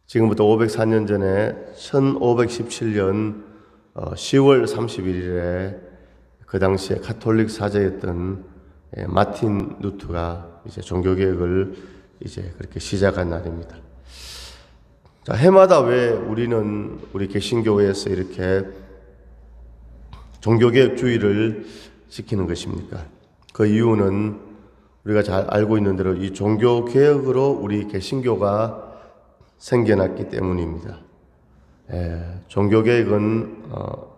지금부터 504년 전에 1517년 10월 31일에 그 당시에 가톨릭 사제였던 마틴 루터가 이제 종교개혁을 이제 그렇게 시작한 날입니다. 자, 해마다 왜 우리는 우리 개신교회에서 이렇게 종교개혁 주의를 지키는 것입니까? 그 이유는 우리가 잘 알고 있는 대로 이 종교개혁으로 우리 개신교가 생겨났기 때문입니다. 종교개혁은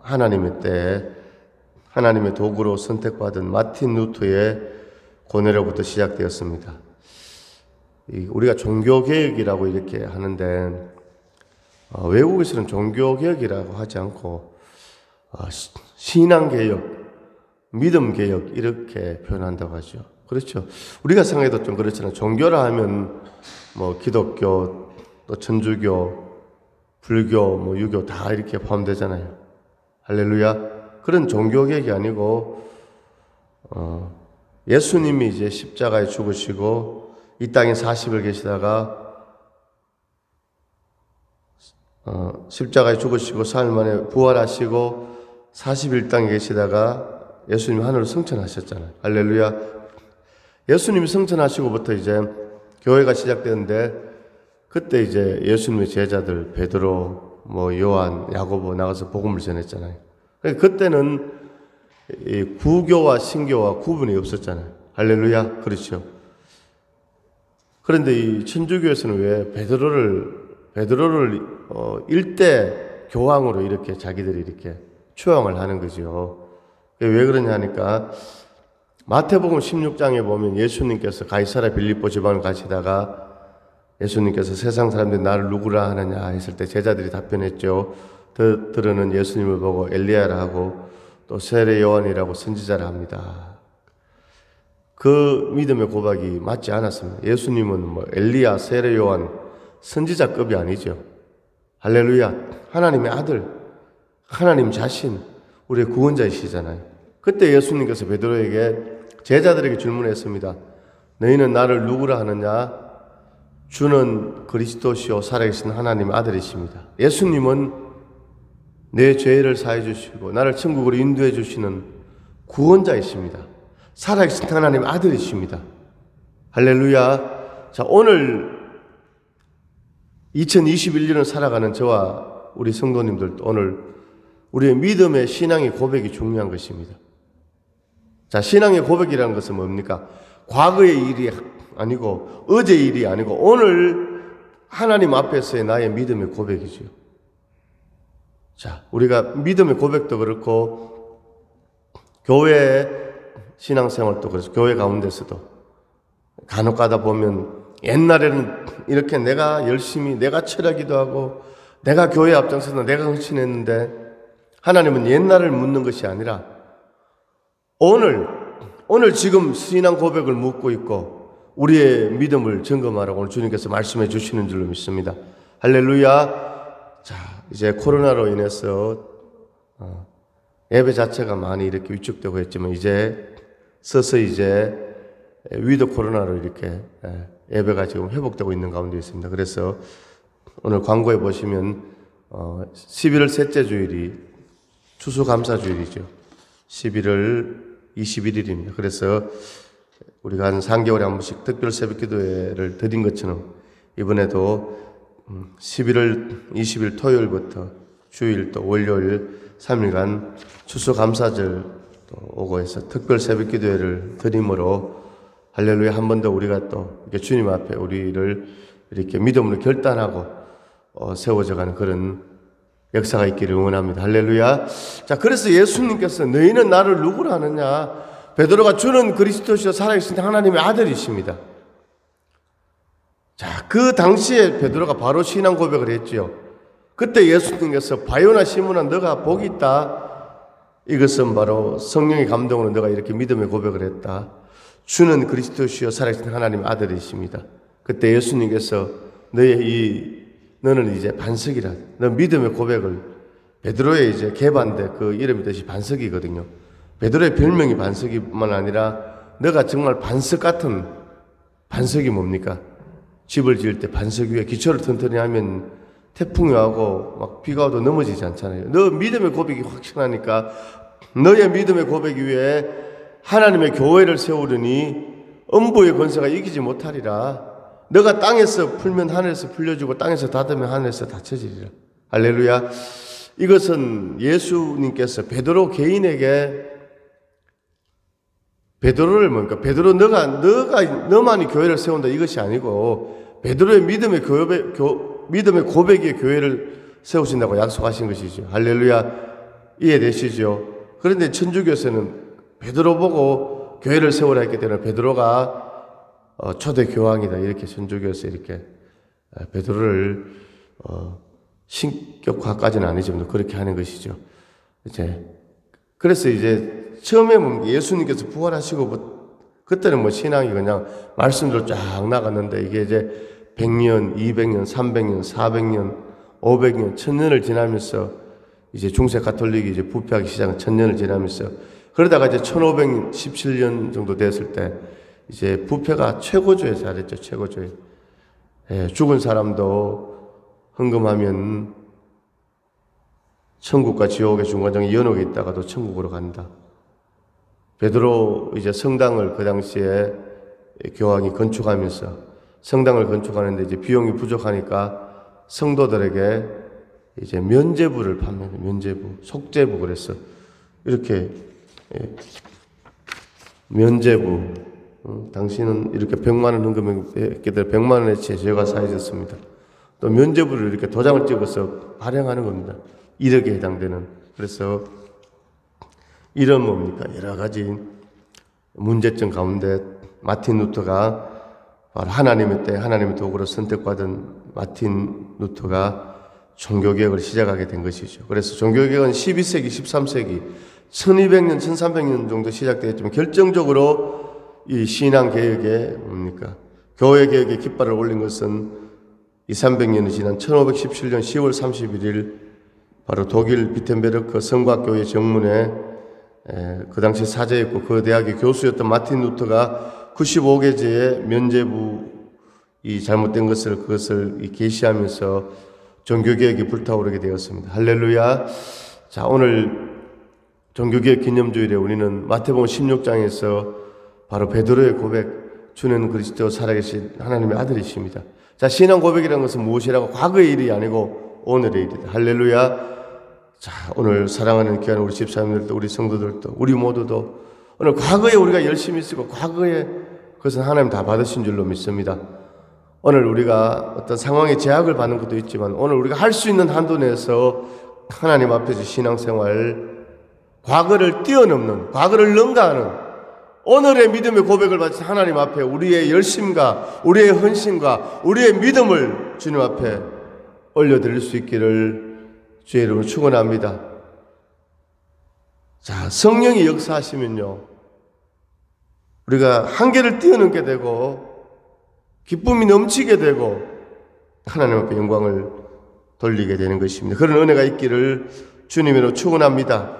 하나님의 때에 하나님의 도구로 선택받은 마틴 루터의 고뇌로부터 시작되었습니다. 우리가 종교개혁이라고 이렇게 하는데 외국에서는 종교개혁이라고 하지 않고 신앙개혁, 믿음개혁 이렇게 표현한다고 하죠. 그렇죠. 우리가 생각해도 좀 그렇잖아요. 종교라 하면 뭐 기독교, 또 천주교, 불교, 유교 다 이렇게 포함되잖아요. 할렐루야. 그런 종교개혁이 아니고 예수님이 이제 십자가에 죽으시고 이 땅에 40일 계시다가 십자가에 죽으시고 3일 만에 부활하시고 40일 땅에 계시다가 예수님이 하늘로 승천하셨잖아요. 할렐루야. 예수님이 승천하시고부터 이제 교회가 시작되는데 그때 이제 예수님의 제자들 베드로, 요한, 야고보 나가서 복음을 전했잖아요. 그때는 이 구교와 신교와 구분이 없었잖아요. 할렐루야. 그렇죠. 그런데 이 천주교에서는 왜 베드로를 일대 교황으로 이렇게 자기들이 이렇게 추앙을 하는 거죠. 왜 그러냐 하니까 마태복음 16장에 보면 예수님께서 가이사랴 빌립보 지방을 가시다가 예수님께서 세상 사람들이 나를 누구라 하느냐 했을 때 제자들이 답변했죠. 들으는 예수님을 보고 엘리야라 하고 또 세례 요한이라고 선지자라 합니다. 그 믿음의 고백이 맞지 않았습니다. 예수님은 엘리야, 세례 요한, 선지자급이 아니죠. 할렐루야. 하나님의 아들, 하나님 자신, 우리의 구원자이시잖아요. 그때 예수님께서 베드로에게 제자들에게 질문했습니다. 너희는 나를 누구라 하느냐? 주는 그리스도시요 살아계신 하나님의 아들이십니다. 예수님은 내 죄를 사해 주시고 나를 천국으로 인도해 주시는 구원자이십니다. 살아계신 하나님의 아들이십니다. 할렐루야. 자, 오늘 2021년을 살아가는 저와 우리 성도님들도 오늘 우리의 믿음의 신앙의 고백이 중요한 것입니다. 자, 신앙의 고백이라는 것은 뭡니까? 과거의 일이 아니고 어제의 일이 아니고 오늘 하나님 앞에서의 나의 믿음의 고백이죠. 자, 우리가 믿음의 고백도 그렇고 교회 신앙생활도 그렇고 교회 가운데서도 간혹 가다 보면 옛날에는 이렇게 내가 열심히 내가 철야기도 하고 내가 교회 앞장서서 내가 헌신했는데 하나님은 옛날을 묻는 것이 아니라 오늘 지금 신앙 고백을 묻고 있고 우리의 믿음을 점검하라고 오늘 주님께서 말씀해 주시는 줄로 믿습니다. 할렐루야. 자, 이제 코로나로 인해서 예배 자체가 많이 이렇게 위축되고 했지만 이제 서서히 이제 위드 코로나로 이렇게 예배가 지금 회복되고 있는 가운데 있습니다. 그래서 오늘 광고에 보시면 11월 셋째 주일이 추수감사주일이죠. 11월 21일입니다. 그래서 우리가 한 3개월에 한 번씩 특별 새벽 기도회를 드린 것처럼 이번에도 11월 20일 토요일부터 주일 또 월요일 3일간 추수감사절 또 오고 해서 특별 새벽 기도회를 드림으로 할렐루야. 한 번 더 우리가 또 이렇게 주님 앞에 우리를 이렇게 믿음으로 결단하고 세워져가는 그런 역사가 있기를 응원합니다. 할렐루야. 자, 그래서 예수님께서 너희는 나를 누구라 하느냐? 베드로가 주는 그리스도시요 살아계신 하나님의 아들이십니다. 자, 그 당시에 베드로가 바로 신앙 고백을 했지요. 그때 예수님께서 바요나 시몬아 너가 복이 있다. 이것은 바로 성령의 감동으로 너가 이렇게 믿음의 고백을 했다. 주는 그리스도시요 살아계신 하나님의 아들이십니다. 그때 예수님께서 너는 이제 반석이라. 너 믿음의 고백을 베드로의 이제 개반대 그 이름이 뜻이 반석이거든요. 베드로의 별명이 반석이뿐만 아니라 너가 정말 반석 같은 반석이 뭡니까? 집을 지을 때 반석 위에 기초를 튼튼히 하면 태풍이 와고 막 비가 와도 넘어지지 않잖아요. 너 믿음의 고백이 확신하니까 너의 믿음의 고백 위에 하나님의 교회를 세우려니 음부의 권세가 이기지 못하리라. 너가 땅에서 풀면 하늘에서 풀려주고 땅에서 닫으면 하늘에서 닫혀지리라. 할렐루야. 이것은 예수님께서 베드로 개인에게 베드로를 뭡니까? 베드로 너만이 교회를 세운다 이것이 아니고 베드로의 믿음의 고백의 교회를 세우신다고 약속하신 것이죠. 할렐루야. 이해되시죠? 그런데 천주교에서는 베드로 보고 교회를 세우라 했기 때문에 베드로가 초대 교황이다 이렇게 천주교에서 이렇게 베드로를 신격화까지는 아니지만 그렇게 하는 것이죠. 그래서 처음에 예수님께서 부활하시고 그때는 신앙이 그냥 말씀대로 쫙 나갔는데 이게 100년, 200년, 300년, 400년, 500년, 1000년을 지나면서 중세 가톨릭이 부패하기 시작한 1000년을 지나면서 그러다가 1517년 정도 됐을 때 부패가 최고조에 달했죠. 최고조에. 죽은 사람도 헌금하면 천국과 지옥의 중간중에 연옥에 있다가도 천국으로 간다. 베드로 성당을 그 당시에 교황이 건축하면서 성당을 건축하는데 비용이 부족하니까 성도들에게 면죄부를 판매해요. 면죄부, 속죄부 그랬어. 이렇게 면죄부. 당신은 이렇게 100만 원 헌금했기 때문에 100만 원의 죄가 사해졌습니다. 또 면죄부를 이렇게 도장을 찍어서 발행하는 겁니다. 1억에 해당되는. 그래서 이런 뭡니까? 여러 가지 문제점 가운데 마틴 루터가 바로 하나님의 도구로 선택받은 마틴 루터가 종교개혁을 시작하게 된 것이죠. 그래서 종교개혁은 12세기, 13세기, 1200년, 1300년 정도 시작되었지만 결정적으로 이 신앙개혁에 뭡니까? 교회개혁의 깃발을 올린 것은 200~300년이 지난 1517년 10월 31일 바로 독일 비텐베르크 성곽교회 정문에 그 당시 사제였고 그 대학의 교수였던 마틴 루터가 95개제의 면죄부 잘못된 그것을 계시하면서 종교개혁이 불타오르게 되었습니다. 할렐루야. 자, 오늘 종교개혁 기념주일에 우리는 마태복음 16장에서 바로 베드로의 고백, 주는 그리스도 살아계신 하나님의 아들이십니다. 자, 신앙 고백이라는 것은 무엇이라고? 과거의 일이 아니고 오늘의 일이다. 할렐루야. 자, 오늘 사랑하는 귀한 우리 집사님들도 우리 성도들도 우리 모두도 오늘 과거에 우리가 열심히 쓰고 과거에 그것은 하나님 다 받으신 줄로 믿습니다. 오늘 우리가 어떤 상황에 제약을 받는 것도 있지만 오늘 우리가 할 수 있는 한도 내에서 하나님 앞에서 신앙생활, 과거를 뛰어넘는, 과거를 능가하는 오늘의 믿음의 고백을 바친 하나님 앞에 우리의 열심과 우리의 헌신과 우리의 믿음을 주님 앞에 올려드릴 수 있기를 주의 이름으로 축원합니다. 자, 성령이 역사하시면요, 우리가 한계를 뛰어넘게 되고 기쁨이 넘치게 되고 하나님 앞에 영광을 돌리게 되는 것입니다. 그런 은혜가 있기를 주님으로 축원합니다.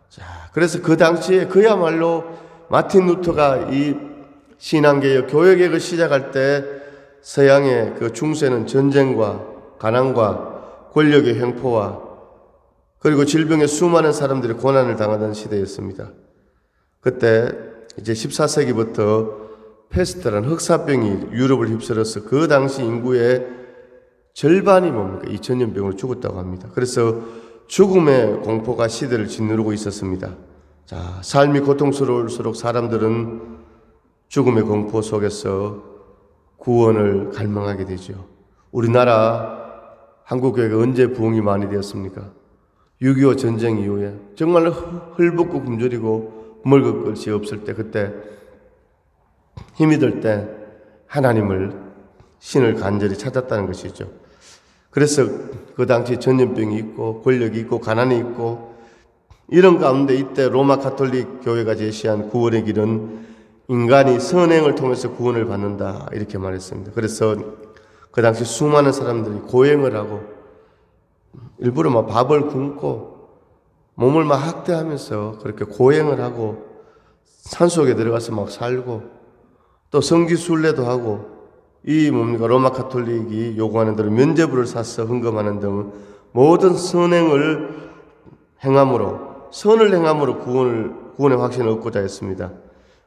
자, 그래서 그 당시에 그야말로 마틴 루터가 이 신앙개혁, 교회개혁을 시작할 때 서양의 그 중세는 전쟁과 가난과 권력의 횡포와 그리고 질병에 수많은 사람들이 고난을 당하던 시대였습니다. 그때 이제 14세기부터 페스트라는 흑사병이 유럽을 휩쓸어서 그 당시 인구의 절반이 뭡니까? 2000년병으로 죽었다고 합니다. 그래서 죽음의 공포가 시대를 짓누르고 있었습니다. 자, 삶이 고통스러울수록 사람들은 죽음의 공포 속에서 구원을 갈망하게 되죠. 우리나라 한국교회가 언제 부흥이 많이 되었습니까? 6.25 전쟁 이후에 정말 헐벗고 굶주리고 먹을 것이 없을 때, 그때 힘이 들 때 하나님을, 신을 간절히 찾았다는 것이죠. 그래서 그 당시 전염병이 있고 권력이 있고 가난이 있고 이런 가운데 이때 로마 가톨릭 교회가 제시한 구원의 길은 인간이 선행을 통해서 구원을 받는다 이렇게 말했습니다. 그래서 그 당시 수많은 사람들이 고행을 하고 일부러 막 밥을 굶고 몸을 막 학대하면서 그렇게 고행을 하고 산속에 들어가서 막 살고 또 성지순례도 하고 이 뭡니까? 로마 가톨릭이 요구하는 대로 면죄부를 사서 헌금하는 등 모든 선행을 행함으로, 선을 행함으로 구원의 확신을 얻고자 했습니다.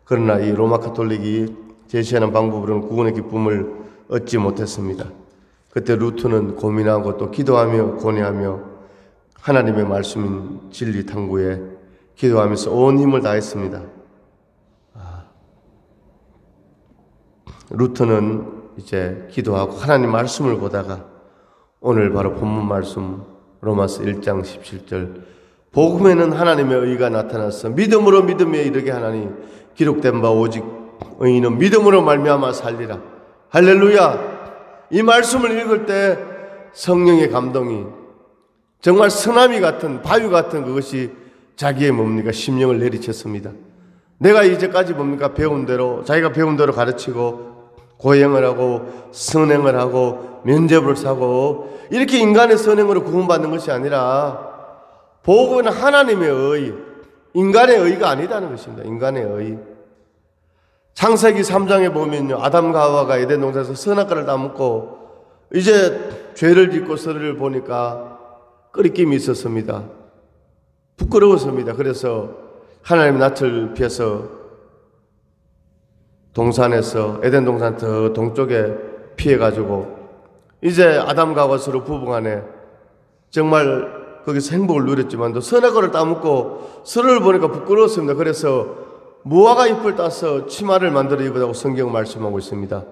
그러나 이 로마 가톨릭이 제시하는 방법으로는 구원의 기쁨을 얻지 못했습니다. 그때 루터는 고민하고 또 기도하며 고뇌하며 하나님의 말씀인 진리 탐구에 기도하면서 온 힘을 다했습니다. 루터는 이제 기도하고 하나님 말씀을 보다가 오늘 바로 본문 말씀 로마서 1장 17절 복음에는 하나님의 의가 나타났어 믿음으로 믿음에 이르게 하나니 기록된 바 오직 의인은 믿음으로 말미암아 살리라. 할렐루야. 이 말씀을 읽을 때 성령의 감동이 정말 쓰나미 같은 바위 같은 그것이 자기의 뭡니까 심령을 내리쳤습니다. 내가 이제까지 뭡니까 배운 대로 자기가 배운 대로 가르치고 고행을 하고 선행을 하고 면죄부를 사고 이렇게 인간의 선행으로 구원받는 것이 아니라 복음은 하나님의 의, 인간의 의가 아니다는 것입니다. 인간의 의. 창세기 3장에 보면요, 아담과 하와가 에덴 동산에서 선악과를 따먹고 이제 죄를 짓고 서로를 보니까 끄리낌이 있었습니다. 부끄러웠습니다. 그래서 하나님 낯을 피해서 동산에서 에덴 동산 더 동쪽에 피해가지고 이제 아담과 하와 서로 부부간에 정말 거기서 행복을 누렸지만도 선악과를 따먹고 서로를 보니까 부끄러웠습니다. 그래서 무화과 잎을 따서 치마를 만들어 입으라고 성경은 말씀하고 있습니다.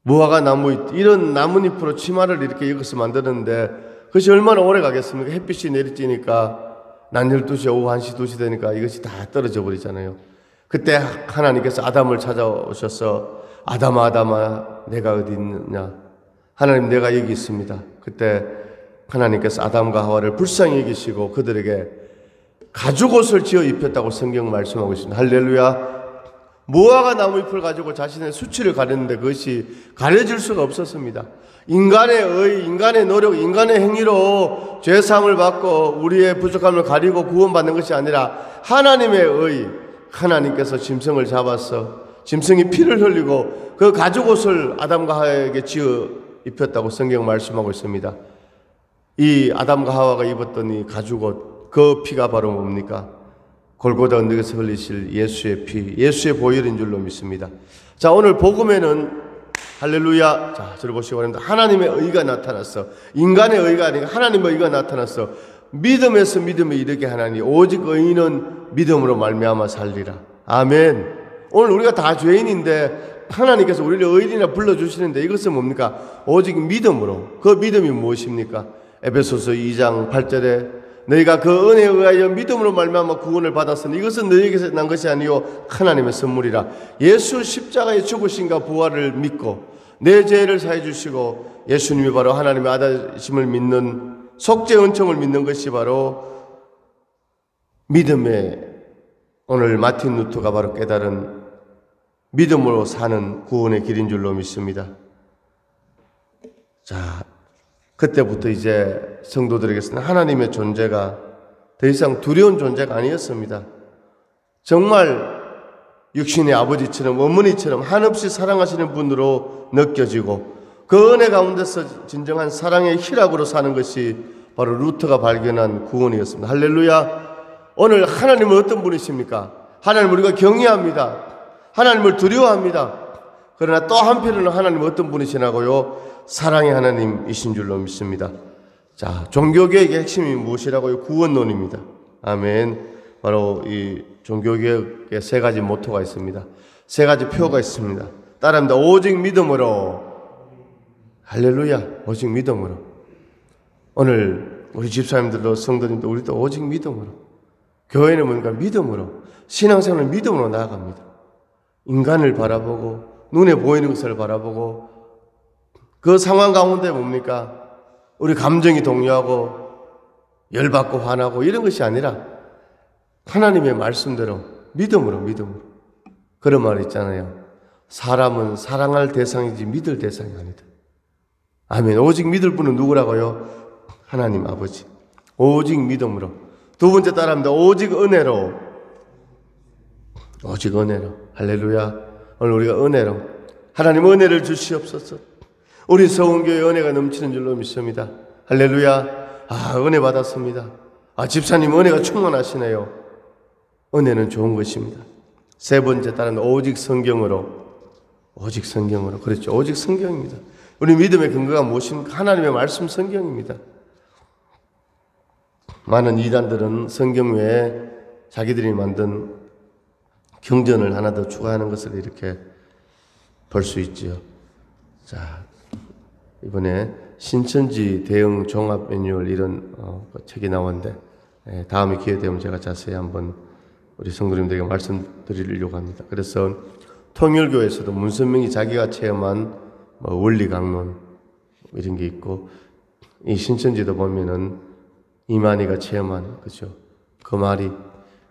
무화과 나무 이런 나뭇잎으로 치마를 이렇게 여기서 만드는데 그것이 얼마나 오래 가겠습니까? 햇빛이 내리쬐니까 낮 12시 오후 1시 2시 되니까 이것이 다 떨어져 버리잖아요. 그때 하나님께서 아담을 찾아오셔서 아담아 아담아 내가 어디 있느냐. 하나님 내가 여기 있습니다. 그때 하나님께서 아담과 하와를 불쌍히 여기시고 그들에게 가죽옷을 지어 입혔다고 성경 말씀하고 있습니다. 할렐루야. 무화과 나무잎을 가지고 자신의 수치를 가렸는데 그것이 가려질 수가 없었습니다. 인간의 의, 인간의 노력, 인간의 행위로 죄사함을 받고 우리의 부족함을 가리고 구원받는 것이 아니라 하나님의 의, 하나님께서 짐승을 잡아서 짐승이 피를 흘리고 그 가죽옷을 아담과 하와에게 지어 입혔다고 성경 말씀하고 있습니다. 이 아담과 하와가 입었던 이 가죽옷, 그 피가 바로 뭡니까? 골고다 언덕에서 흘리실 예수의 피, 예수의 보혈인 줄로 믿습니다. 자, 오늘 복음에는 할렐루야. 자, 저를 보시기 바랍니다. 하나님의 의가 나타났어. 인간의 의가 아니라 하나님의 의가 나타났어. 믿음에서 믿음에 이르게 하나니 오직 의인은 믿음으로 말미암아 살리라. 아멘. 오늘 우리가 다 죄인인데 하나님께서 우리를 의인이라 불러주시는데 이것은 뭡니까? 오직 믿음으로. 그 믿음이 무엇입니까? 에베소서 2장 8절에 너희가 그 은혜에 의하여 믿음으로 말미암아 구원을 받았으니 이것은 너희에게서 난 것이 아니요 하나님의 선물이라. 예수 십자가의 죽으심과 부활을 믿고 내 죄를 사해 주시고 예수님이 바로 하나님의 아들이심을 믿는 속죄 은총을 믿는 것이 바로 믿음의 오늘 마틴 루터가 바로 깨달은 믿음으로 사는 구원의 길인 줄로 믿습니다. 자, 그때부터 이제 성도들에게서는 하나님의 존재가 더 이상 두려운 존재가 아니었습니다. 정말 육신의 아버지처럼 어머니처럼 한없이 사랑하시는 분으로 느껴지고 그 은혜 가운데서 진정한 사랑의 희락으로 사는 것이 바로 루터가 발견한 구원이었습니다. 할렐루야. 오늘 하나님은 어떤 분이십니까? 하나님을 우리가 경외합니다. 하나님을 두려워합니다. 그러나 또 한편으로는 하나님은 어떤 분이시냐고요? 사랑의 하나님이신 줄로 믿습니다. 자, 종교개혁의 핵심이 무엇이라고요? 구원론입니다. 아멘. 바로 이 종교개혁의 세 가지 모토가 있습니다. 세 가지 표가 있습니다. 따라합니다. 오직 믿음으로. 할렐루야. 오직 믿음으로. 오늘 우리 집사님들도 성도님도 우리도 오직 믿음으로. 교회는 뭔가 믿음으로. 신앙생활은 믿음으로 나아갑니다. 인간을 바라보고 눈에 보이는 것을 바라보고 그 상황 가운데 뭡니까? 우리 감정이 동요하고 열받고 화나고 이런 것이 아니라 하나님의 말씀대로 믿음으로. 그런 말 있잖아요. 사람은 사랑할 대상이지 믿을 대상이 아니다. 아멘. 오직 믿을 분은 누구라고요? 하나님 아버지. 오직 믿음으로. 두 번째 따라합니다. 오직 은혜로. 오직 은혜로. 할렐루야. 오늘 우리가 은혜로 하나님 은혜를 주시옵소서. 우리 서원교회 은혜가 넘치는 줄로 믿습니다. 할렐루야. 은혜 받았습니다. 집사님 은혜가 충만하시네요. 은혜는 좋은 것입니다. 세 번째 딸은 오직 성경으로. 그렇죠. 오직 성경입니다. 우리 믿음의 근거가 무엇입니까? 하나님의 말씀 성경입니다. 많은 이단들은 성경 외에 자기들이 만든 경전을 하나 더 추가하는 것을 이렇게 볼 수 있지요. 자, 이번에 신천지 대응 종합 매뉴얼 이런 책이 나왔는데 다음에 기회 되면 제가 자세히 한번 우리 성도님들에게 말씀드리려고 합니다. 그래서 통일교에서도 문선명이 자기가 체험한 원리 강론 이런 게 있고, 이 신천지도 보면은 이만희가 체험한, 그죠? 그 말이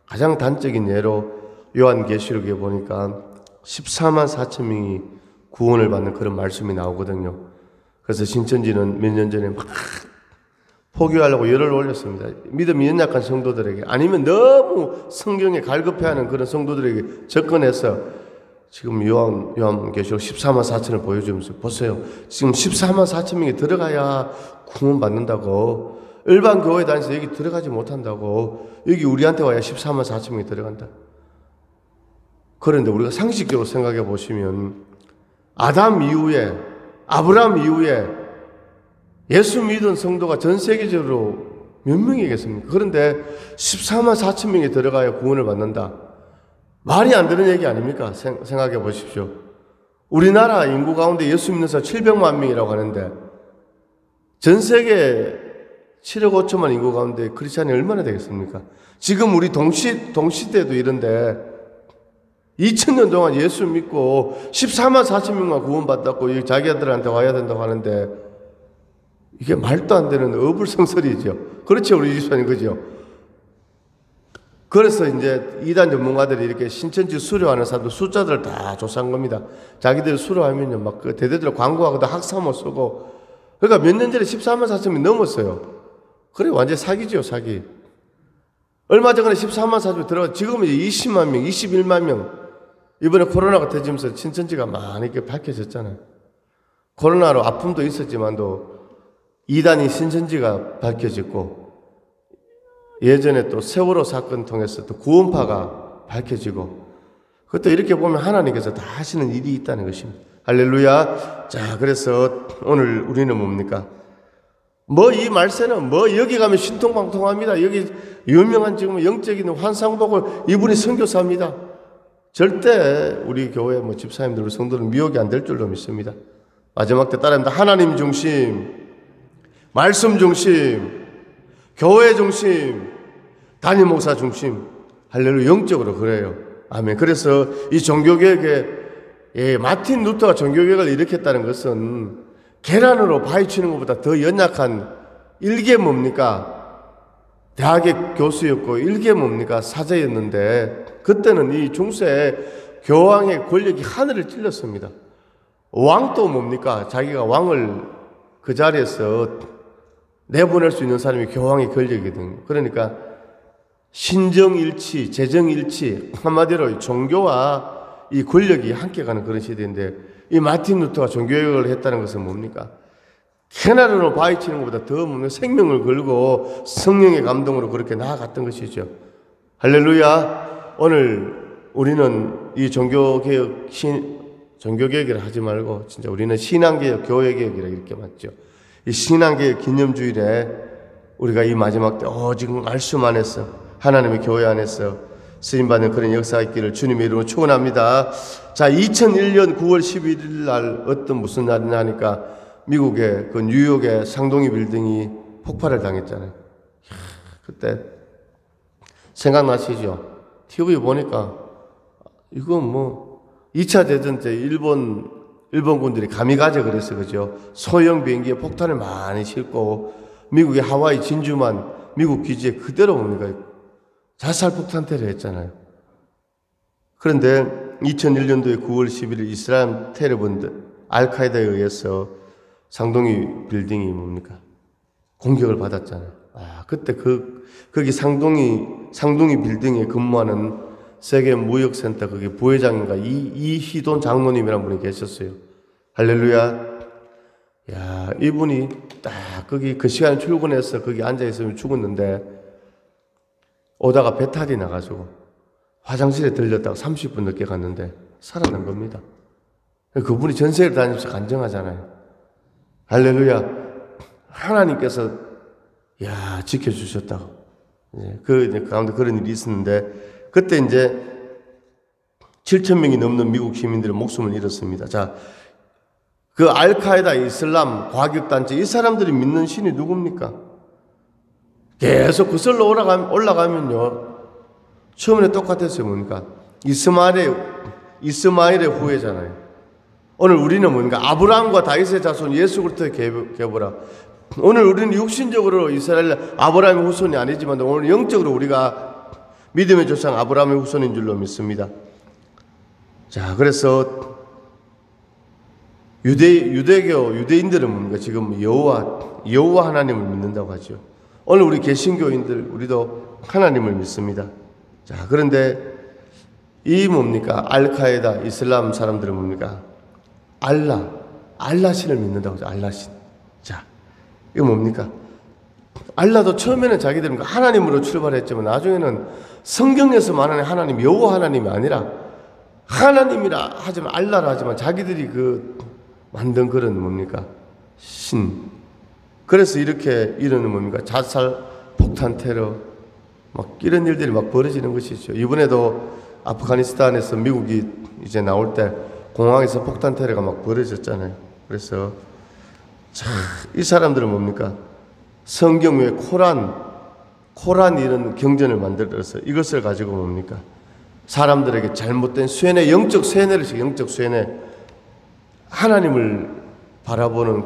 가장 단적인 예로 요한계시록에 보니까 14만 4천 명이 구원을 받는 그런 말씀이 나오거든요. 그래서 신천지는 몇 년 전에 막 포교하려고 열을 올렸습니다. 믿음이 연약한 성도들에게, 아니면 너무 성경에 갈급해하는 그런 성도들에게 접근해서 지금 요한계시록 14만 4천을 보여주면서 보세요. 지금 14만 4천 명이 들어가야 구원 받는다고. 일반 교회 다니면서 여기 들어가지 못한다고. 여기 우리한테 와야 14만 4천 명이 들어간다. 그런데 우리가 상식적으로 생각해 보시면 아담 이후에, 아브라함 이후에 예수 믿은 성도가 전 세계적으로 몇 명이겠습니까? 그런데 14만 4천 명이 들어가야 구원을 받는다. 말이 안 되는 얘기 아닙니까? 생각해 보십시오. 우리나라 인구 가운데 예수 믿는 사람 700만 명이라고 하는데 전 세계 7억 5천만 인구 가운데 크리스찬이 얼마나 되겠습니까? 지금 우리 동시대도 이런데 2000년 동안 예수 믿고 14만 4천 명만 구원받았고 자기들한테 와야 된다고 하는데 이게 말도 안 되는 어불성설이죠. 그렇죠, 우리 집사님, 그죠? 그래서 이제 이단 전문가들이 이렇게 신천지 수료하는 사람들 숫자들을 다 조사한 겁니다. 자기들 수료하면요, 막 그 대대적으로 광고하고도 학사모 쓰고. 그러니까 몇 년 전에 14만 4천이 넘었어요. 그래, 완전 사기죠, 사기. 얼마 전에 14만 4천 들어가, 지금은 이제 20만 명, 21만 명. 이번에 코로나가 터지면서 신천지가 많이 이렇게 밝혀졌잖아요. 코로나로 아픔도 있었지만도 이단이 신천지가 밝혀졌고, 예전에 또 세월호 사건 통해서 또 구원파가 밝혀지고, 그것도 이렇게 보면 하나님께서 다 하시는 일이 있다는 것입니다. 할렐루야. 자, 그래서 오늘 우리는 뭡니까? 이 말세는 여기 가면 신통방통합니다. 여기 유명한 지금 영적인 환상복을 이분이 선교사입니다. 절대 우리 교회 집사님들, 성도들 미혹이 안 될 줄로 믿습니다. 마지막 때 따라합니다. 하나님 중심, 말씀 중심, 교회 중심, 담임 목사 중심. 할렐루야. 영적으로 그래요. 아멘. 그래서 이 종교개혁에 마틴 루터가 종교개혁을 일으켰다는 것은 계란으로 파헤치는 것보다 더 연약한, 일개 뭡니까? 대학의 교수였고 일개 뭡니까? 사제였는데 그때는 이 중세 교황의 권력이 하늘을 찔렀습니다. 왕도 뭡니까? 자기가 왕을 그 자리에서 내보낼 수 있는 사람이 교황의 권력이거든요. 그러니까 신정일치, 재정일치, 한마디로 종교와 이 권력이 함께 가는 그런 시대인데, 이 마틴 루터가 종교개혁을 했다는 것은 뭡니까? 캐나르로 바위치는 것보다 더 생명을 걸고 성령의 감동으로 그렇게 나아갔던 것이죠. 할렐루야. 오늘 우리는 이 종교개혁이라 하지 말고 진짜 우리는 신앙개혁, 교회개혁이라 이렇게 맞죠. 이 신앙개혁 기념주일에 우리가 이 마지막 때 오직 말씀 안에서, 하나님의 교회 안에서 쓰임받는 그런 역사가 있기를 주님의 이름으로 축원합니다. 자, 2001년 9월 11일 날 무슨 날이냐 하니까 미국의 그 뉴욕의 상동이 빌딩이 폭발을 당했잖아요. 그때 생각나시죠? TV 보니까 이거 2차 대전 때 일본군들이 가미가제 그랬어, 그죠? 소형 비행기에 폭탄을 많이 싣고 미국의 하와이 진주만 미국 기지에 그대로 뭡니까? 자살 폭탄테러 했잖아요. 그런데 2001년도에 9월 11일 이스라엘 테러범들 알카에다에 의해서 상동이 빌딩이 뭡니까? 공격을 받았잖아요. 그때 거기 상동이 빌딩에 근무하는 세계 무역센터 거기 부회장인가 이희돈 장로님이라는 분이 계셨어요. 할렐루야. 야, 이분이 딱 거기 그 시간에 출근해서 거기 앉아있으면 죽었는데 오다가 배탈이 나가지고 화장실에 들렸다가 30분 늦게 갔는데 살아난 겁니다. 그분이 전세를 다니면서 간증하잖아요. 할렐루야. 하나님께서 야, 지켜주셨다고. 그 가운데 그런 일이 있었는데 그때 이제 7,000명이 넘는 미국 시민들의 목숨을 잃었습니다. 자, 그 알카에다 이슬람 과격단체 이 사람들이 믿는 신이 누굽니까? 계속 그슬로 올라가면요 처음에 똑같았어요. 뭡니까? 이스마엘의 후예잖아요. 오늘 우리는 뭡니까? 아브라함과 다윗의 자손 예수 그리스도의 계보라. 오늘 우리는 육신적으로 이스라엘 아브라함의 후손이 아니지만 오늘 영적으로 우리가 믿음의 조상 아브라함의 후손인 줄로 믿습니다. 자, 그래서 유대인들은 뭡니까? 지금 여호와 하나님을 믿는다고 하죠. 오늘 우리 개신교인들 우리도 하나님을 믿습니다. 자, 그런데 이 뭡니까? 알카에다 이슬람 사람들은 뭡니까? 알라 신을 믿는다고 하죠. 알라 신. 자, 이거 뭡니까? 알라도 처음에는 자기들은 하나님으로 출발했지만 나중에는 성경에서 말하는 하나님 여호와 하나님이 아니라 하나님이라 하지만 알라라 하지만 자기들이 만든 그런 뭡니까? 신. 그래서 이렇게 이런 뭡니까? 자살, 폭탄 테러, 막 이런 일들이 막 벌어지는 것이죠. 이번에도 아프가니스탄에서 미국이 이제 나올 때 공항에서 폭탄 테러가 막 벌어졌잖아요. 그래서 이 사람들은 뭡니까? 성경 외에 코란 이런 경전을 만들어서 이것을 가지고 뭡니까? 사람들에게 잘못된 쇠뇌, 영적 쇠뇌, 하나님을 바라보는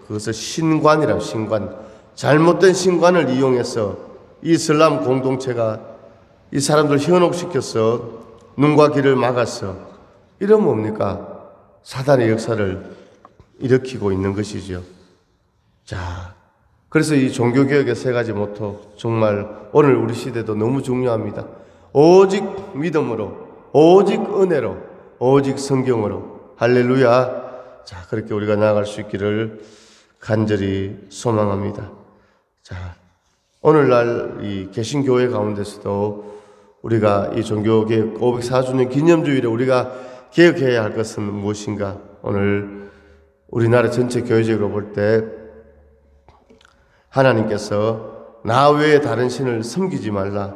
그것을 신관이라고, 신관. 잘못된 신관을 이용해서 이슬람 공동체가 이 사람들 현혹시켜서 눈과 귀를 막았어. 이런 뭡니까? 사단의 역사를 일으키고 있는 것이죠. 자, 그래서 이 종교개혁의 세 가지 모토 정말 오늘 우리 시대도 너무 중요합니다. 오직 믿음으로, 오직 은혜로, 오직 성경으로. 할렐루야. 자, 그렇게 우리가 나아갈 수 있기를 간절히 소망합니다. 자, 오늘날 이 개신교회 가운데서도 우리가 이 종교개혁 504주년 기념주일에 우리가 개혁해야 할 것은 무엇인가? 오늘 우리나라 전체 교회적으로 볼 때 하나님께서 나 외에 다른 신을 섬기지 말라.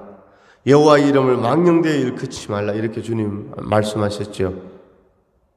여호와 이름을 망령되이 일컫지 말라. 이렇게 주님 말씀하셨죠.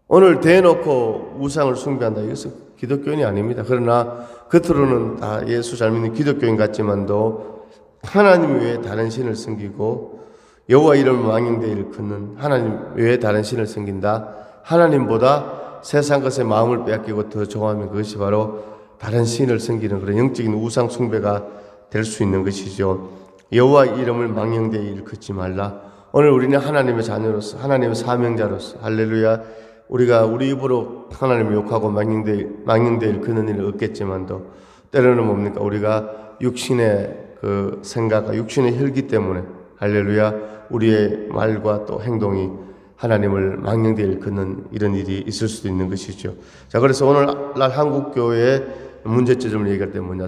오늘 대놓고 우상을 숭배한다. 이것은 기독교인이 아닙니다. 그러나 겉으로는 다 예수 잘 믿는 기독교인 같지만도 하나님 외에 다른 신을 섬기고 여호와 이름을 망령되이 일컫는 하나님 외에 다른 신을 섬긴다. 하나님보다 세상 것에 마음을 빼앗기고 더 좋아하면 그것이 바로 다른 신을 섬기는 그런 영적인 우상 숭배가 될 수 있는 것이죠. 여호와 이름을 망령되이 일컫지 말라. 오늘 우리는 하나님의 자녀로서 하나님의 사명자로서 할렐루야. 우리가 우리 입으로 하나님을 욕하고 망령되이 일컫는 일을 얻겠지만도 때로는 뭡니까? 우리가 육신의 그 생각과 육신의 혈기 때문에 할렐루야 우리의 말과 또 행동이 하나님을 망령되이 일컫는 이런 일이 있을 수도 있는 것이죠. 자, 그래서 오늘날 한국교회의 문제점을 얘기할 때 뭐냐?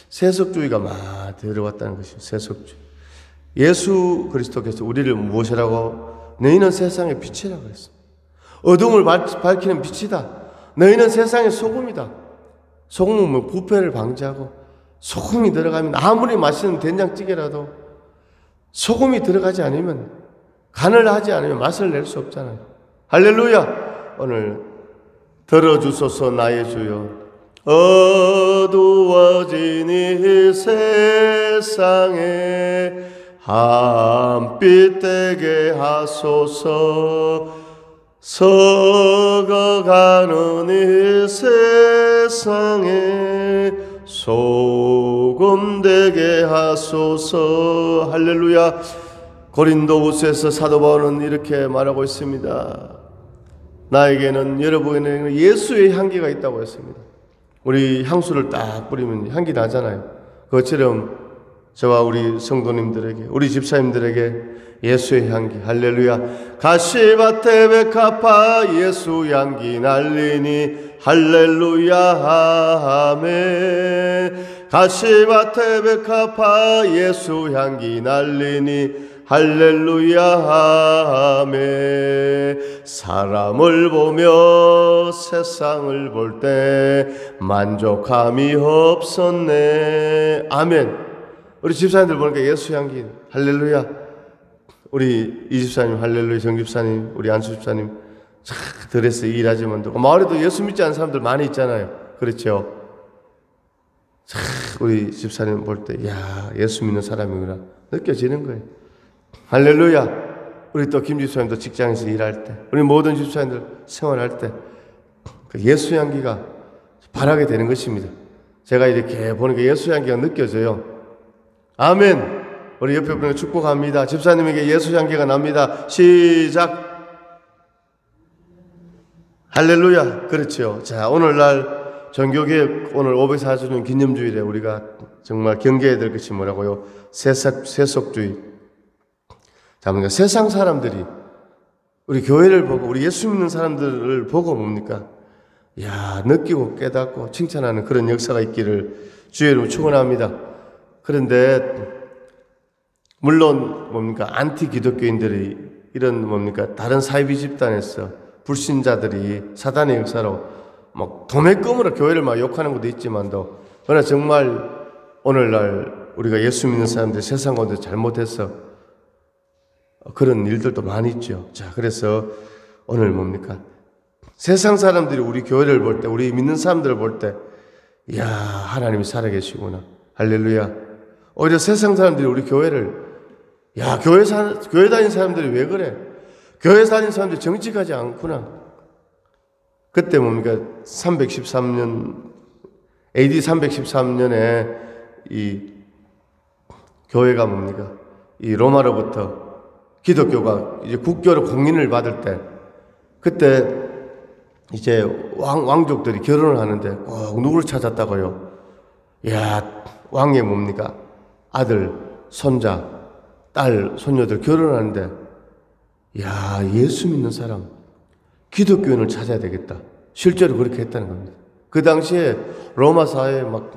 세속주의가 막 들어왔다는 것이죠. 세속주의. 예수 그리스도께서 우리를 무엇이라고? 너희는 세상의 빛이라고 했습니다. 어둠을 밝히는 빛이다. 너희는 세상의 소금이다. 소금은 뭐 부패를 방지하고 소금이 들어가면 아무리 맛있는 된장찌개라도 소금이 들어가지 않으면 간을 하지 않으면 맛을 낼 수 없잖아요. 할렐루야. 오늘 들어주소서 나의 주여. 어두워진 이 세상에 한빛 되게 하소서. 썩어가는 이 세상에 소금 되게 하소서. 할렐루야. 고린도후서에서 사도 바울은 이렇게 말하고 있습니다. 나에게는 여러분에게는 예수의 향기가 있다고 했습니다. 우리 향수를 딱 뿌리면 향기 나잖아요. 그것처럼 저와 우리 성도님들에게, 우리 집사님들에게 예수의 향기, 할렐루야. 가시밭에 백합화 예수 향기 날리니 할렐루야 아멘. 가시밭에 백합화 예수 향기 날리니 할렐루야 아멘. 사람을 보며 세상을 볼 때 만족함이 없었네. 아멘. 우리 집사님들 보니까 예수 향기 할렐루야. 우리 이 집사님 할렐루야, 정 집사님, 우리 안수 집사님 드레스 일하지만 마을에도 예수 믿지 않는 사람들 많이 있잖아요. 그렇죠? 우리 집사님 볼 때 야, 예수 믿는 사람이구나 느껴지는 거예요. 할렐루야. 우리 또 김 집사님도 직장에서 일할 때, 우리 모든 집사님들 생활할 때 그 예수 향기가 바라게 되는 것입니다. 제가 이렇게 보니까 예수 향기가 느껴져요. 아멘. 우리 옆에 분에게 축복합니다. 집사님에게 예수 향기가 납니다. 시작. 할렐루야. 그렇죠. 자, 오늘날 전교개혁 오늘 504주년 기념주일에 우리가 정말 경계해야 될 것이 뭐라고요? 세속주의. 자, 그러니까 세상 사람들이 우리 교회를 보고 우리 예수 믿는 사람들을 보고 뭡니까? 야, 느끼고 깨닫고 칭찬하는 그런 역사가 있기를 주의 이름으로 축원합니다. 그런데 물론 뭡니까? 안티 기독교인들이 이런 뭡니까? 다른 사이비 집단에서 불신자들이 사단의 역사로 막 도매금으로 교회를 막 욕하는 것도 있지만도, 그러나 정말 오늘날 우리가 예수 믿는 사람들이 세상 가운데 잘못해서 그런 일들도 많이 있죠. 자, 그래서 오늘 뭡니까? 세상 사람들이 우리 교회를 볼 때, 우리 믿는 사람들을 볼 때, 이야, 하나님이 살아계시구나. 할렐루야. 오히려 세상 사람들이 우리 교회를, 야, 교회 다니는 사람들이 왜 그래? 교회 다니는 사람들이 정직하지 않구나. 그때 뭡니까? 313년, AD 313년에 이 교회가 뭡니까? 이 로마로부터 기독교가 이제 국교로 공인을 받을 때, 그때 이제 왕족들이 결혼을 하는데 꼭 누구를 찾았다고요? 야, 왕의 뭡니까? 아들, 손자, 딸, 손녀들 결혼하는데, 야, 예수 믿는 사람, 기독교인을 찾아야 되겠다. 실제로 그렇게 했다는 겁니다. 그 당시에 로마 사회에 막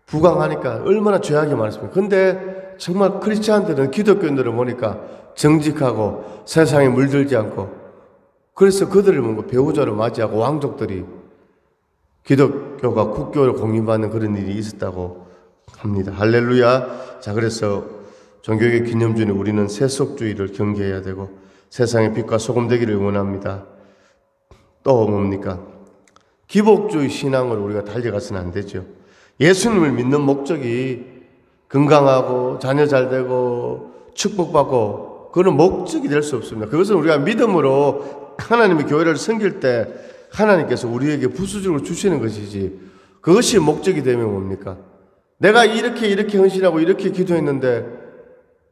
부강하니까 얼마나 죄악이 많았습니까? 근데 정말 크리스찬들은, 기독교인들을 보니까 정직하고 세상에 물들지 않고, 그래서 그들을 뭔가 배우자로 맞이하고 왕족들이 기독교가 국교를 공인받는 그런 일이 있었다고 합니다. 할렐루야. 자, 그래서 종교개혁 기념주일에 우리는 세속주의를 경계해야 되고 세상의 빛과 소금 되기를 원합니다. 또 뭡니까? 기복주의 신앙으로 우리가 달려가서는 안 되죠. 예수님을 믿는 목적이 건강하고 자녀 잘 되고 축복받고 그런 목적이 될 수 없습니다. 그것은 우리가 믿음으로 하나님의 교회를 섬길 때 하나님께서 우리에게 부수적으로 주시는 것이지, 그것이 목적이 되면 뭡니까? 내가 이렇게 헌신하고 이렇게 기도했는데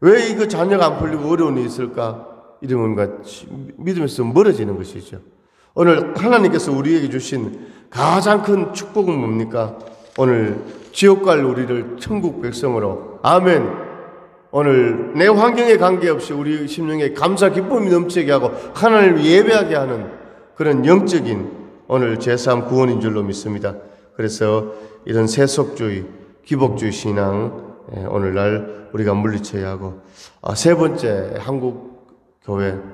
왜 이거 자녀가 안 풀리고 어려운 일이 있을까? 이러면 뭔가 믿음에서 멀어지는 것이죠. 오늘 하나님께서 우리에게 주신 가장 큰 축복은 뭡니까? 오늘 지옥 갈 우리를 천국 백성으로, 아멘. 오늘 내 환경에 관계없이 우리 심령에 감사 기쁨이 넘치게 하고 하나님을 예배하게 하는 그런 영적인 오늘 제3 구원인 줄로 믿습니다. 그래서 이런 세속주의, 기복주의 신앙 오늘날 우리가 물리쳐야 하고, 세 번째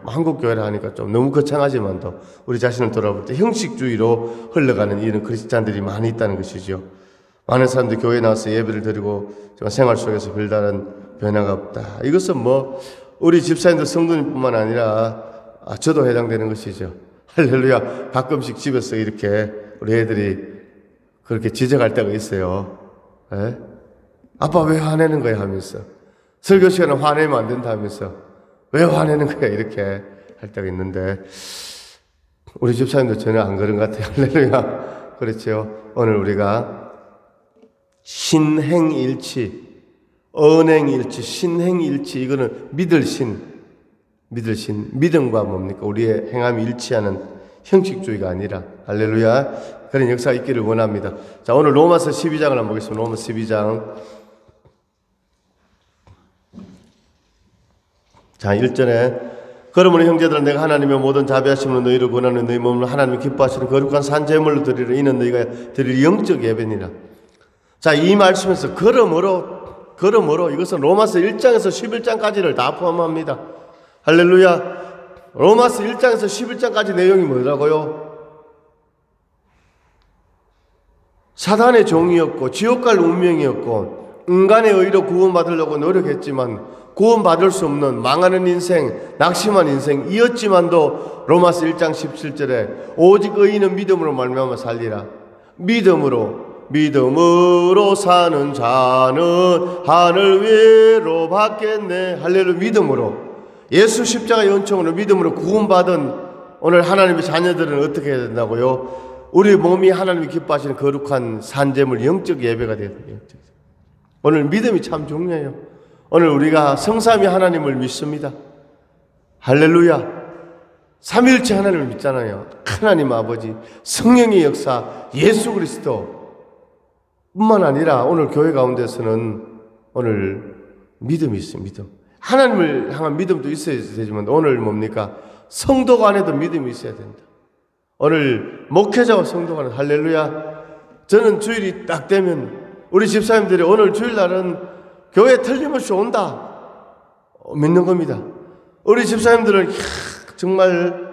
한국교회라 하니까 좀 너무 거창하지만도 우리 자신을 돌아볼 때 형식주의로 흘러가는 이런 크리스찬들이 많이 있다는 것이죠. 많은 사람들이 교회에 나와서 예배를 드리고 생활 속에서 별다른 변화가 없다. 이것은 우리 집사님들 성도님뿐만 아니라 저도 해당되는 것이죠. 할렐루야. 가끔씩 집에서 이렇게 우리 애들이 그렇게 지적할 때가 있어요. 에? 아빠 왜 화내는 거야 하면서, 설교 시간에 화내면 안 된다 하면서 왜 화내는 거야 이렇게 할 때가 있는데, 우리 집사님도 전혀 안 그런 것 같아요. 할렐루야. 그렇죠. 오늘 우리가 신행일치, 언행일치, 신행일치, 이거는 믿을 신, 믿음과 뭡니까? 우리의 행함이 일치하는 형식주의가 아니라, 할렐루야, 그런 역사가 있기를 원합니다. 자, 오늘 로마서 12장을 한번 보겠습니다. 로마서 12장 자, 1절에 그러므로 형제들아 내가 하나님의 모든 자비하심으로 너희를 권하는 너희 몸을 하나님이 기뻐하시는 거룩한 산제물로 드리라. 이는 너희가 드릴 영적 예배니라. 자, 이 말씀에서 그러므로 이것은 로마서 1장에서 11장까지를 다 포함합니다. 할렐루야. 로마서 1장에서 11장까지 내용이 뭐라고요? 사단의 종이었고 지옥 갈 운명이었고 인간의 의로 구원받으려고 노력했지만 구원받을 수 없는 망하는 인생, 낙심한 인생이었지만도 로마서 1장 17절에 오직 의인은 믿음으로 말미암아 살리라. 믿음으로 사는 자는 하늘 위로 받겠네. 할렐루야. 믿음으로 예수 십자가 연총으로 믿음으로 구원받은 오늘 하나님의 자녀들은 어떻게 해야 된다고요? 우리 몸이 하나님이 기뻐하시는 거룩한 산제물 영적 예배가 되어야 돼요. 오늘 믿음이 참 중요해요. 오늘 우리가 성삼위 하나님을 믿습니다. 할렐루야. 삼위일체 하나님을 믿잖아요. 하나님 아버지, 성령의 역사, 예수 그리스도 뿐만 아니라 오늘 교회 가운데서는 오늘 믿음이 있어요. 믿음. 하나님을 향한 믿음도 있어야 되지만 오늘 뭡니까? 성도 간에도 믿음이 있어야 된다. 오늘 목회자와 성도 간에 할렐루야. 저는 주일이 딱 되면 우리 집사님들이 오늘 주일날은 교회 틀림없이 온다 믿는 겁니다. 우리 집사님들은 정말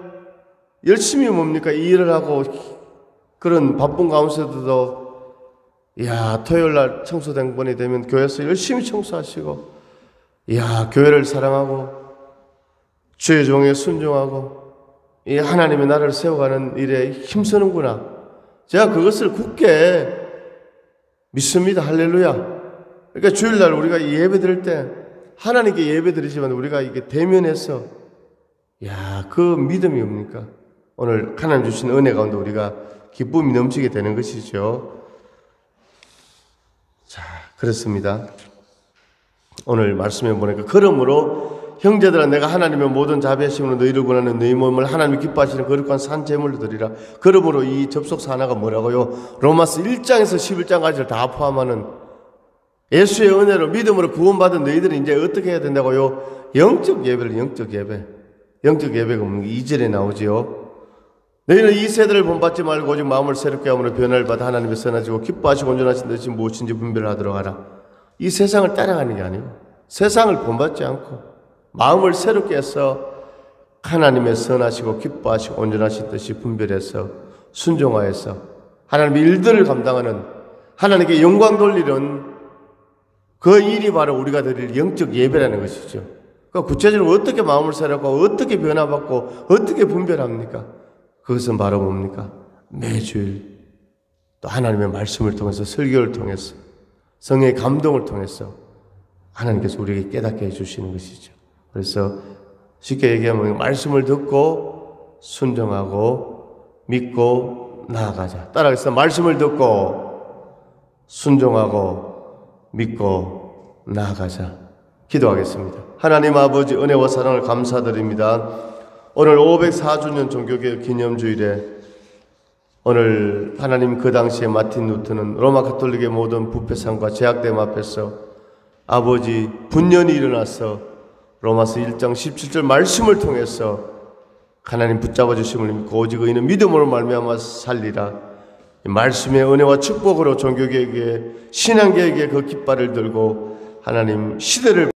열심히 뭡니까? 이 일을 하고 그런 바쁜 가운데서도 토요일날 청소당번이 되면 교회에서 열심히 청소하시고 교회를 사랑하고 주의 종에 순종하고 이 하나님의 나라를 세워가는 일에 힘쓰는구나. 제가 그것을 굳게 믿습니다. 할렐루야. 그러니까 주일날 우리가 예배 드릴 때 하나님께 예배 드리지만 우리가 이게 대면해서 그 믿음이 뭡니까? 오늘 하나님 주신 은혜 가운데 우리가 기쁨이 넘치게 되는 것이죠. 자, 그렇습니다. 오늘 말씀에 보니까 그러므로 형제들아 내가 하나님의 모든 자비하심으로 너희를 권하는 너희 몸을 하나님이 기뻐하시는 거룩한 산제물로 드리라. 그러므로 이 접속사 하나가 뭐라고요? 로마서 1장에서 11장까지를 다 포함하는 예수의 은혜로 믿음으로 구원받은 너희들이 이제 어떻게 해야 된다고요? 영적 예배를 영적 예배가 없는 게 2절에 나오지요. 너희는 이 세대를 본받지 말고 오직 마음을 새롭게 함으로 변화를 받아 하나님의 선하시고 기뻐하시고 온전하신 뜻이 무엇인지 분별하도록 하라. 이 세상을 따라가는 게 아니고 세상을 본받지 않고 마음을 새롭게 해서 하나님의 선하시고 기뻐하시고 온전하신 뜻이 분별해서 순종하여서 하나님의 일들을 감당하는 하나님께 영광 돌리는 그 일이 바로 우리가 드릴 영적 예배라는 것이죠. 그러니까 구체적으로 어떻게 마음을 새롭고 어떻게 변화받고 어떻게 분별합니까? 그것은 바로 뭡니까? 매주일 또 하나님의 말씀을 통해서 설교를 통해서 성령의 감동을 통해서 하나님께서 우리에게 깨닫게 해주시는 것이죠. 그래서 쉽게 얘기하면 말씀을 듣고 순종하고 믿고 나아가자. 따라해서 말씀을 듣고 순종하고 믿고 나아가자. 기도하겠습니다. 하나님 아버지 은혜와 사랑을 감사드립니다. 오늘 504주년 종교개혁 기념주일에 오늘 하나님 그 당시에 마틴 루터는 로마 가톨릭의 모든 부패상과 제약됨 앞에서 아버지 분연이 일어나서 로마서 1장 17절 말씀을 통해서 하나님 붙잡아 주심을 믿고 오직 의인은 믿음으로 말미암아 살리라. 말씀의 은혜와 축복으로 종교개혁의 신앙개혁의 그 깃발을 들고 하나님 시대를